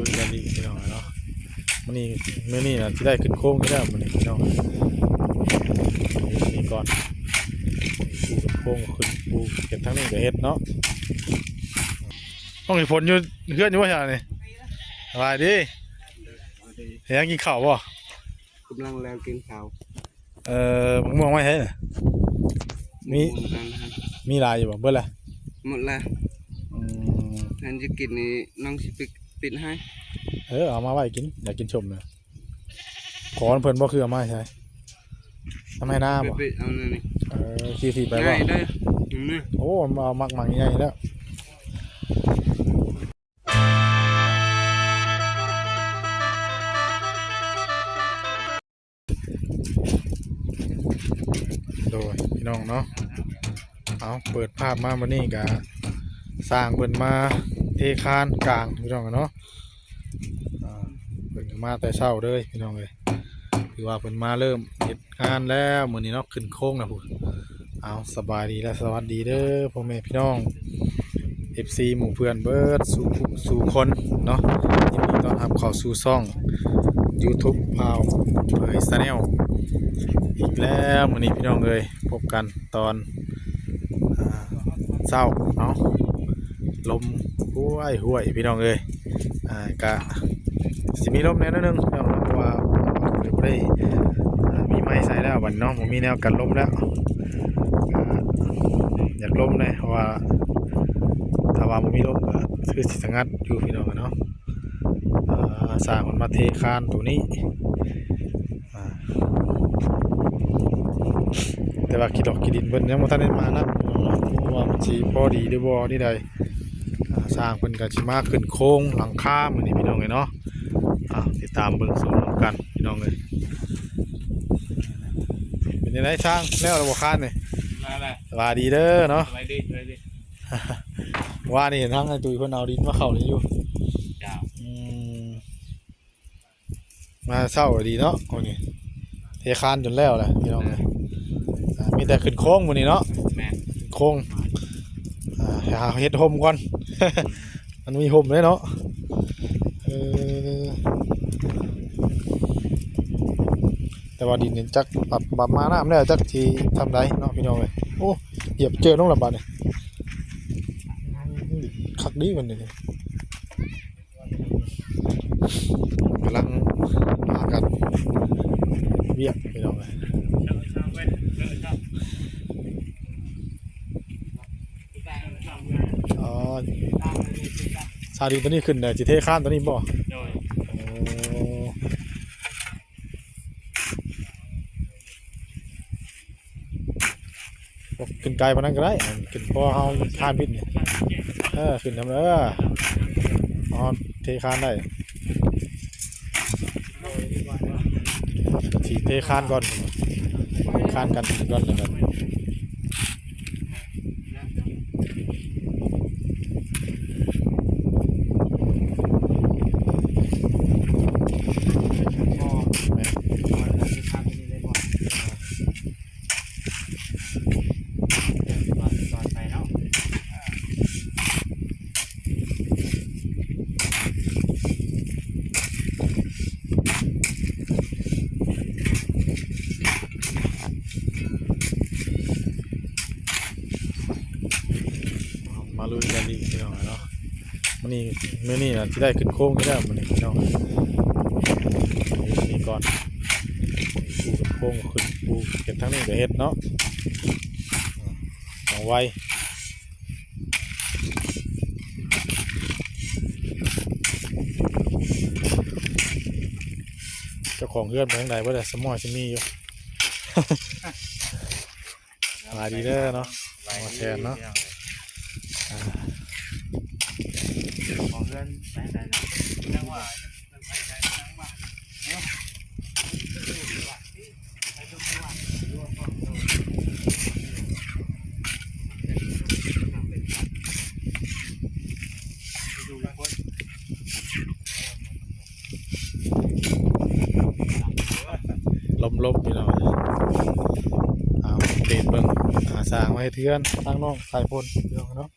ลุยกันอีกพี่น้องเนาะมื้อนี้นะที่ได้ขึ้นโค้งนี่แล้วมื้อนี้พี่น้องนี่ก่อนปูขึ้นโค้งขึ้นปูเก็บทั้งนี้ก็เฮ็ดเนาะต้องมีฝนอยู่เฮือนอยู่ว่าซั่นนี่สบายดีเฮ็ดกินข้าวบ่กำลังแล้วกินข้าวมะม่วงไว้ให้น่ะมีหลายอยู่บ่เบิดละหมดแล้วนั่นจะกินนี่น้องสิปิดให้เอามาไว้กินอยากกินชมเลยขอเพิ่นบ่คือเอามาใช่ทำให้หน้าบ่เอานี่ขี่ไปบ่ง่ายได้นี่โอ้เอามักใหญ่แล้วโดยพี่น้องเนาะเอาเปิดภาพมาวันนี้ก็สร้างเพิ่นมาเทคานกลางพี่น้องเนาะเพิ่นมาแต่เช้าเลยพี่น้องเลยคือว่าเพิ่นมาเริ่มเฮ็ดงานแล้วมื้อนี้เนาะขึ้นโค้งนะพุ่นเอาสบายดีและสวัสดีเด้อพ่อแม่พี่น้อง FC หมู่เพื่อนเบิดสู่คนเนาะยินดีต้อนรับเข้าสู่ช่อง YouTube พาวเผย Channel อีกแล้วมื้อนี้พี่น้องเอ้ยพบกันตอนเช้าเนาะลมห้วยพี่น้องเอ้ยกะสิมีลมแน่นอนนึงเพราะว่าบ่ได้มีไม้ใส่แล้วบัดเนาะบ่มีแนวกันลมแล้วอยากลมเลยเพราะว่าถ้าว่าบ่มีลมก็คือสิสงัดอยู่พี่น้องเนาะสร้างมันมาเทคานตัวนี้แต่ว่าขี้ดอกขี้ดินเพิ่นยังบ่ทันได้มานะว่ามันสิพอดีหรือบ่นี่ใดสร้างเพิ่นก็สิมาขึ้นโค้งหลังคามื้อนี้พี่น้องเอ้ยเนาะติดตามเบิ่งชมกันพี่น้องเอ้ยเป็นยังไงช่างแล้วบ่คานนี่สวัสดีเด้อเนาะสบายดีว่านี่เห็นทั้งไอ้ตุ้ยเพิ่นเอาดินมาเข้านี่อยู่มาเช้าดีเนาะโอ้นี่เทคานจนแล้วแหละพี่น้องเอ้ยมีแต่ขึ้นโค้งมื้อนี้เนาะโค้งหาเฮ็ดห่มก่อน มันมีห่มเลยเนาะแต่ว่าดินเนี่ยจักปรับมาน้ำเนี่ยจักที่ทำได้เนาะพี่น้องเลยโอ้เหยียบเจอน้องระบาดเนี่ยคักดีมันนี่กำลังมากันเวียบพี่น้องเลยซาดินตัวนี้ขึ้นเนี่ยจิเทข้ามตัวนี้บ่ขึ้นไกลมานั่นก็ได้ขึ้นพอเขาข้ามพิษเนี่ยขึ้นทำเลยเทข้ามได้ถีเทข้ามก่อนเทข้ามกันก่อนเลยครับมาลุยกันอีกพี่น้องเนาะมื้อนี้นะที่ได้ขึ้นโค้งนี่แล้วมื้อนี้พี่น้องนี่ก่อนปูขึ้นโค้งขึ้นปูเก็บทั้งนี้ก็เฮ็ดเนาะเอาไว้เจ้าของเฮือนไปทางใดบ่ได้สมอสิมีอยู่ มาดีเด้อเนาะมาแทนเนาะของเพื่อนไหนจังหวะลมพี่น้องเด็ดเบิ่งสร้างไว้เทือนทางน้องสายพลพี่น้องเนาะ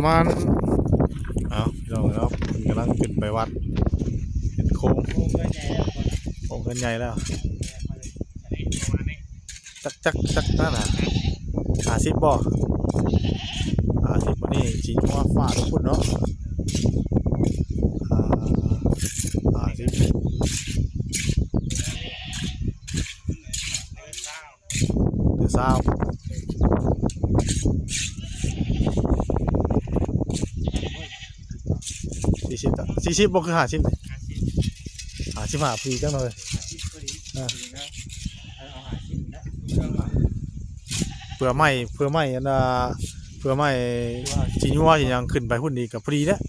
มาณเอาพี่น้องครับกำลังขึ้นไปวัดเป็นโค้งโค้งขึ้นใหญ่แล้วจักนั่นน่ะ50บ่50วันนี้จริงว่าฟ้าทุกคนเนาะ50เดือดซาว40บ่คือ50เลย55ปีจังเลยเพื่อไม่อันน่ะเพื่อไม่สิยัวสิยังขึ้นไปหุ่นดีกับพอดีแล้ว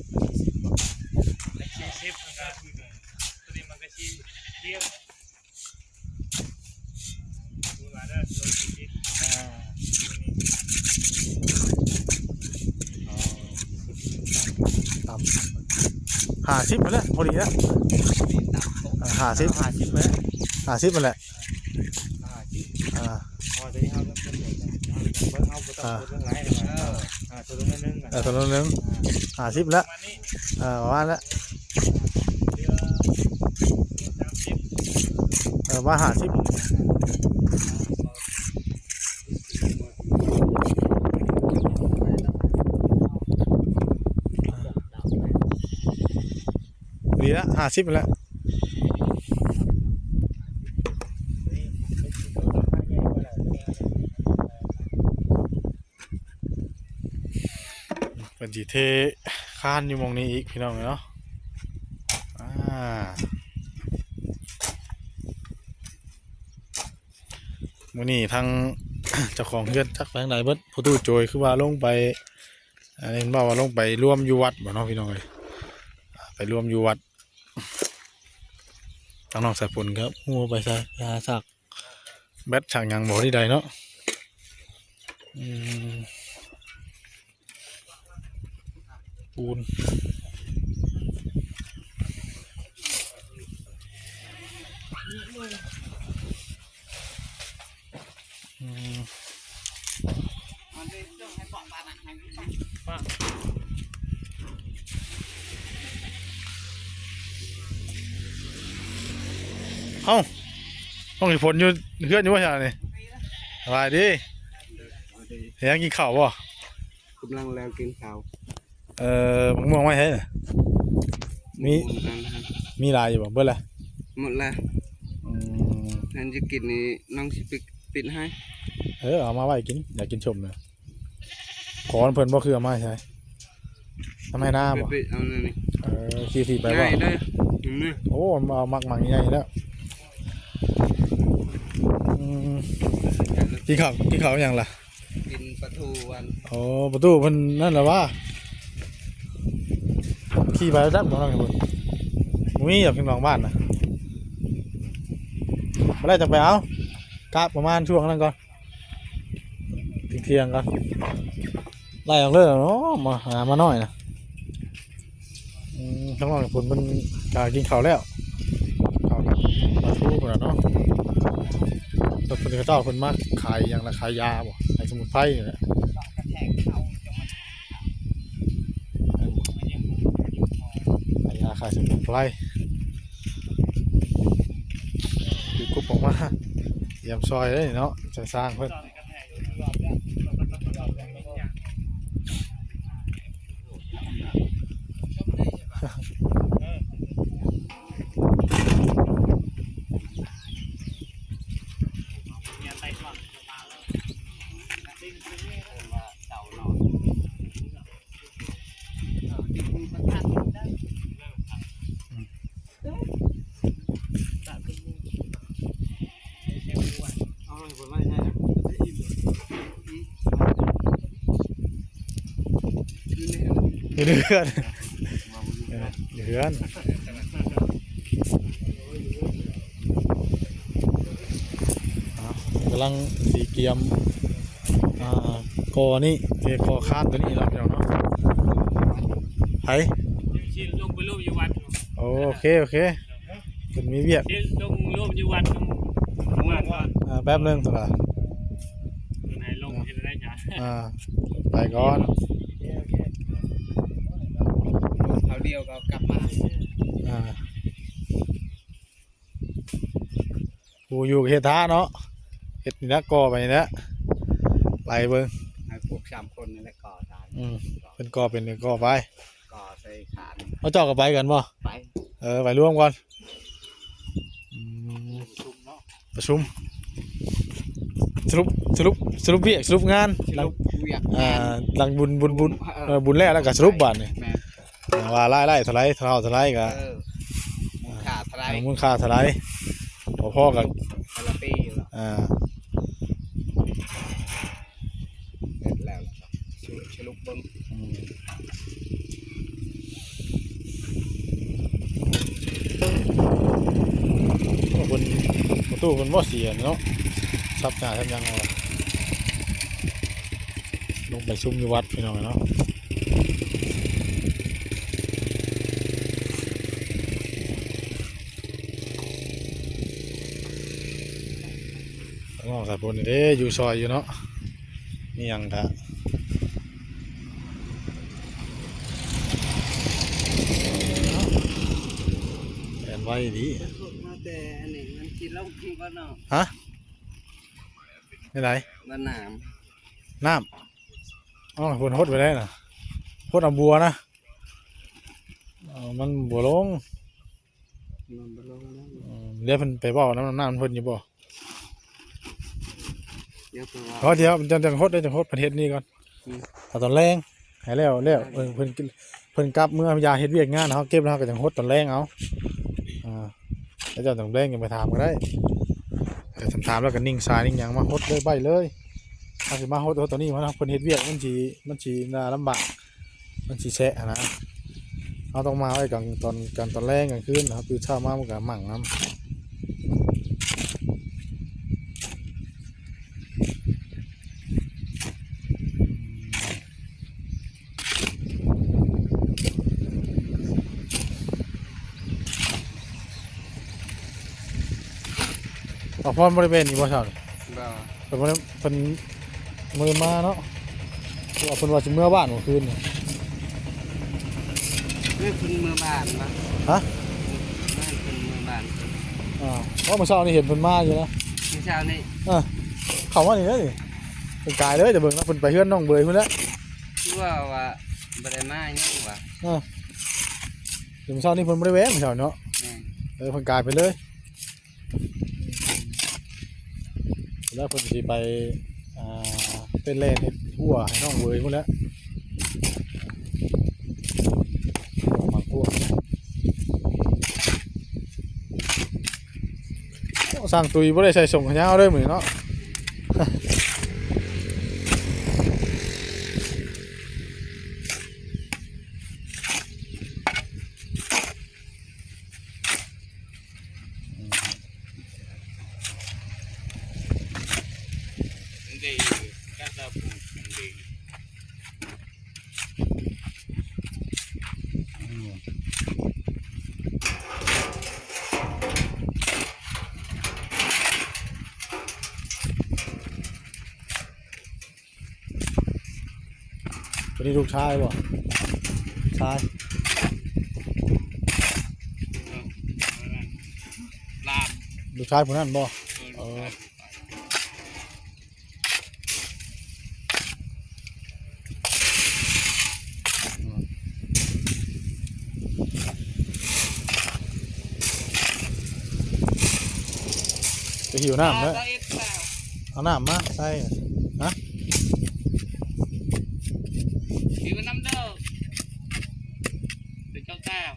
ตาม50มาแล้วพอดีแล้ว50มาแล้วตัวนึง50แล้วประมาณแล้วว่า50ดีแล้ว50มาแล้วเป็นสีเทคานอยู่มองนี้อีกพี่น้องเนาะมื้อนี้ทาง เจ้าของเรือนจักไปทางไหนเบิดผู้ตู้โจยคือว่าลงไปเห็นว่าลงไปร่วมอยู่วัดบ่เนาะพี่น้องเอ้ยไปร่วมอยู่วัดทางน้องสายฝนครับหัวไปซะยาสักแบตช่างยังบ่ที่ใดเนาะปูนเอ้าต้องฝนอยู่เฮือนอยู่ว่าอย่างนี้สบายดีเฮียกินข้าวบ่กำลังแล้วกินข้าวมะม่วงไม่ใช่เหรอมีลายอยู่บ่เบิ่ละหมดแล้วนั่นจะกินนี่น้องสิปิดให้เอามาไว้กินอยากกินชมเลยขอเพิ่นบ่คือเอามาใช่ทำไมหน้าบ่เอาเลยนี่ขี่ไปบ่ได้โอ้เอามักใหญ่แล้วกินข้าวอย่างล่ะกินปลาทูวันประตูเพิ่นนั่นแหละว่าขี่ไปแล้วจับของเราเพิ่นมีอยากกินของบ้านนะมาได้จังไปเอากะประมาณช่วงนั้นก่อนเที่ยงก่อนไล่ออกเลยเนาะมาหามาหน่อยนะทั้งหมดผลมันการกินข้าวแล้วข้าวมาทูกันเนาะตอนนี้เขาเจ้าคนมากขายอย่างละขายยาบ่ขายสมุนไพรนี่แหละขายยาขายสมุนไพรคือกรุ๊ปออกมาเยี่ยมซอยเลยเนาะจะสร้างเพิ่นเดือนกำลังสีเกียมกอนี่กอคาดตัวนี้แล้วเนาะไผ่ลงไปรูปอยู่วัดโอเคเป็นมีเวียกลงรูปอยู่วัดแป๊บนึงสิครับไหนลงที่ได้จ้ะไปก่อน เดียวก็กลับมา ผู้อยู่เฮ็ดท่าเนาะเฮ็ดนี่ละก่อไปนี่ละไหลเบิ่ง ให้พวก3คนนี่แหละก่อทาน เป็นก่อเป็นก่อไป ก่อใส่ฐาน เอาเจ้าก็ไปกันบ่ ไป ไปร่วมก่อนชุมเนาะ ประชุมสรุปเวียกสรุปงาน สรุปกูอยาก หลังบุญบุญแรกแล้วก็สรุปบัดนี่ แม่น ว่าไล่เท่าไหร่เท่าไหร่ก็ มูลค่าเท่าไหร่ มูลค่าเท่าไหร่พ่อๆกับ แต่ละปีอยู่แล้วเสร็จแล้วล่ะครับสรุปเบิ่ง บนประตูบนบ่เสียเนาะซับหน้าทำยังเอาลงไปซุ่มอยู่วัดพี่น้องเนาะน้องสายบนนี่เด้อยู่ซอยอยู่เนาะนี่ยังกะแอนไว้ดี มาแต่อันนี้มันกินแล้วกินก็เนาะ ฮะไม่ไร มันหนาม น้ำอ๋อคนฮดไปได้น่ะฮดเอาบัวนะมันบัวลง มันบ่ลงแล้ว เรียกเพิ่นไปบ่น้ำมันเพิ่นอยู่บ่ เดี๋ยวตัว เพราะเดี๋ยวมันจะฮดได้จะฮดประเทศนี้ก่อนเอาตอนแรงให้แล้วเพิ่นกลับเมื่อยาเฮ็ดเวียกงานเฮาเก็บแล้วก็จังฮดตอนแรงเอาแล้วเจ้าตอนแรงยังไปถามก็ได้แต่ถามแล้วก็นิ่งสายนิ่งหยังมาฮดเลยใบเลยถ้าสิมาฮดตอนนี้มันเพิ่นเฮ็ดเวียกมันสิน่าลำบากมันสิแฉะนะเราต้องมาไว้กันตอนแรกกลางคืนนะครับคือเช้ามามันก็หมั่งน้ำเอาพรบริเวณนี้บ่เช้านี่ บ่ เป็นมือมาเนาะว่าเพิ่นว่าสิเมื่อบ้านเมื่อคืนนี่ นี่เพิ่นมือบ้านมา ฮะ ไม่เพิ่นมือบ้าน เพราะเมื่อเช้านี่เห็นเพิ่นมาอยู่นะ เมื่อเช้านี้ เข้ามานี่เลยเป็นกายเลยแต่เบิ่งแล้วเพิ่นไปเฮือนน้องเบยพุ่นแล้ว คือว่าบ่ได้มาหยังว่า เดี๋ยวเมื่อเช้านี่เพิ่นบ่ได้แวะเมื่อเช้าเนาะ แม่น เพิ่นกายไปเลยแล้วเพิ่นสิไปเป็นเล่นเฮ็ดทั่วให้น้องเบยพุ่นแล้วมาทั่วสร้างตุยบ่ได้ใส่ส่งขยาวเด้อมื้อนี้เนาะ ดีก็จะปลูกดี ตัวนี้ลูกชายบ่ชาย ลาบ ลูกชายผู้นั้นบ่ไปหิวน้ำเลยเอาน้ำมาใส่ฮะ ผิวน้ำเด้อเป็นเจ้าแก้ว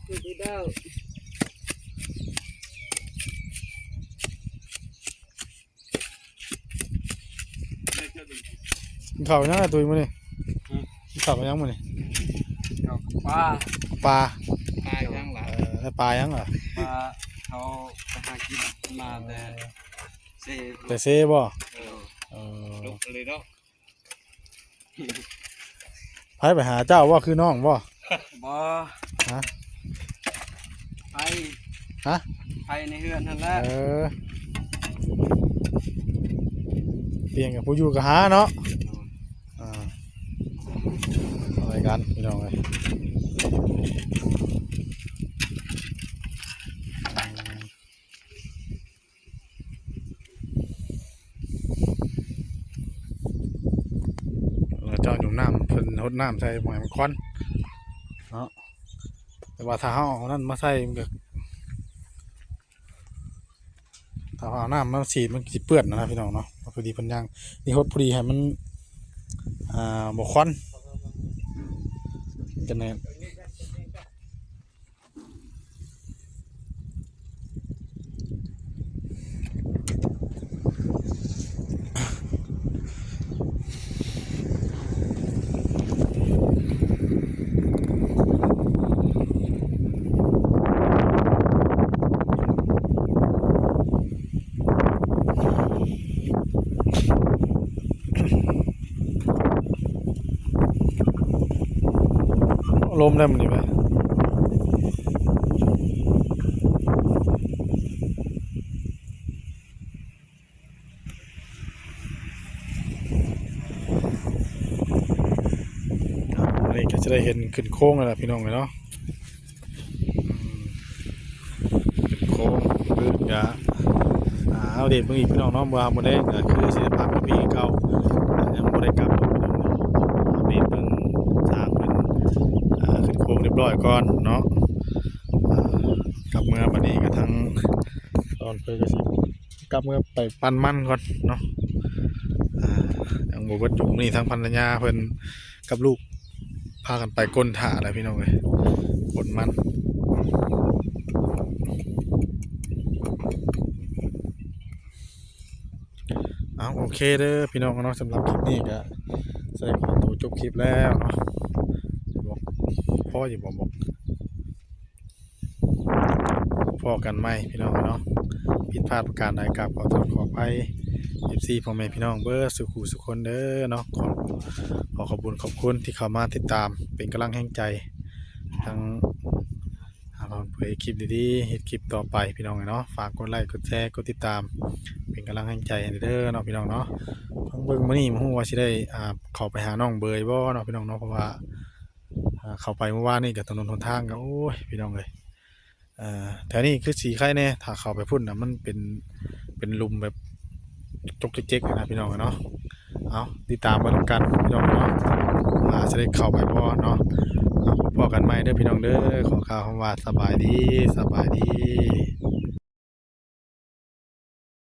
คือเด้อ กินข้าวยังไงตุยมื้อนี่กินข้าวยังมื้อนี่ เอาปลา ปลา ปลายังล่ะ ได้ปลายังเหรอ ปลาเขาไปหากินมาแต่เซ่ แต่เซ่บ่ลุกเลยเนาะ ไผไปหาเจ้าว่าคือน้องบ่ บ่ ฮะ ไป ฮะ ไปในเฮือนนั่นแหละ เปลี่ยนกับผู้อยู่กับหาเนาะ กันพี่น้องเลยเราเจาะหนุ่มน้ำเพิ่นหดน้ำใส่หมายมันควันเนาะแต่ว่าถ้าเฮาเอานั่นมาใส่มันก็ถ้าเอาน้ำมาฉีดมันสิเปื้อนนะครับพี่น้องเนาะพอดีเพิ่นย่างนี่หดพอดีให้มันบ่ควันจะแน่ลมได้มันนี่ไปอันนี้ก็จะได้เห็นขึ้นโค้งแล้วล่ะพี่น้องเลยเนาะขึ้นโค้งพื้นกะเอาเด็ดเมื่อกี้พี่น้องเนาะบ่ได้ก็คือศิลปะของพี่เก่ายังบ่ได้กลับพี่น้องเนาะอัปเดตเพิ่งสร้างเป็นขึ้นโค้งเรียบร้อยก่อนเนาะกลับเมื่อบัดนี้ก็ทั้งตอนเพิ่นก็สิกลับเมื่อไปปั่นมันก่อนเนาะยังบ่เบิดอยู่มื้อนี้ทั้งภรรยาเพิ่นกับลูกพากันไปก้นถ่าแล้วพี่น้องเอ้ยก้นมันเอาโอเคเด้อพี่น้องเนาะสำหรับคลิปนี้ก็แสดงขอตัวจบคลิปแล้วเนาะบอกพ่ออยู่บอกพ่อกันไหมพี่น้องเนาะผิดพลาดประการใดกับขอโทษขออภัย FC พ่อแม่พี่น้องเบอร์สุขุสุขคนเด้อเนาะขอขอบคุณที่เข้ามาติดตามเป็นกำลังแห่งใจทั้งเราเผยคลิปดีๆเฮ็ดคลิปต่อไปพี่น้องเนาะฝากกดไลค์กดแชร์กดติดตามเป็นกำลังแห่งใจให้เด้อเนาะพี่น้องเนาะเพิ่งเบิ่งมื้อนี้บ่ฮู้ว่าสิได้เข้าไปหาน้องเบยบ่เนาะพี่น้องเนาะเพราะว่าเข้าไปเมื่อวานนี้กับถนนหนทางก็โอ้ยพี่น้องเอ้ยแถวนี้คือสีไข่แน่ถ้าเข้าไปพุ่นน่ะมันเป็นหลุมแบบจกเจ๊กๆนะพี่น้องเนาะเอาติดตามไปแล้วกันพี่น้องเนาะจะได้เข้าไปบ่เนาะพบกันใหม่เด้อพี่น้องเด้อขอข่าวคำว่าสบายดี